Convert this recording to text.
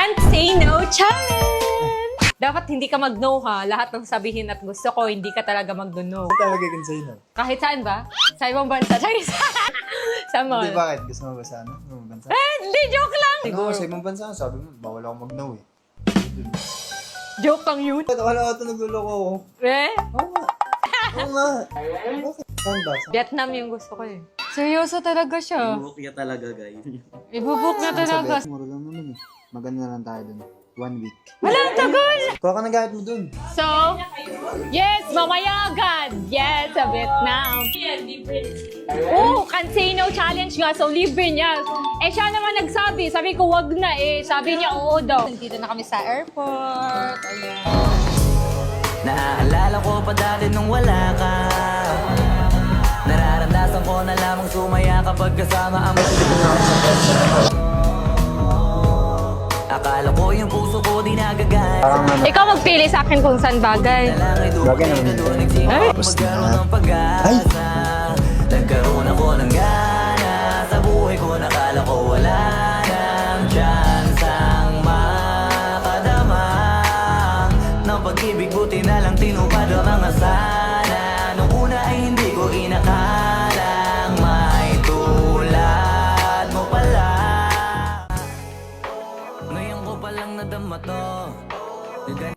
Can't say no challenge! Dapat hindi ka mag-no ha. Lahat ng sabihin at gusto ko, hindi ka talaga mag-no. Talaga can say no. Kahit saan ba? Sa ibang bansa. Charis. Sa mall. Hindi, bakit? Gusto mo ba sa ano? Sa ibang bansa? Hindi, joke lang. Ano, sa ibang bansa, sabi mo, bawal ako mag-no eh. Joke lang yun. Ba't wala ito nagluloko ako? Oo nga. Oo nga. Bakit? Saan ba? Saan? Vietnam yung gusto ko eh. Seryoso talaga siya. Ibubuk niya talaga, guys. Ibubuk na talaga. Mura lang naman eh. Maganda na lang tayo dun. 1 week. Wala, tagal! Kuha ka ng gamit mo dun. So, yes, mamaya agad. Yes, sa Vietnam. Oh, can't say no challenge nga, so libre niya. Eh, siya naman nagsabi. Sabi ko, wag na eh. Sabi niya, oo daw. Dito na kami sa airport. Ayan. Naaalala ko pa dati nung wala ka. Nararamdasan ko na lamang sumaya kapag kasama ang akala ko yung puso ko di nagagana. Ikaw magpili sa akin kung saan bagay. Bagay naman yun. Ay. Magkaroon ng pag-asa. Nagkaroon ako ng gana. Sa buhay ko nakala ko wala nang chance ang makadama ng pag-ibig, buti na lang tinupad ang mga sa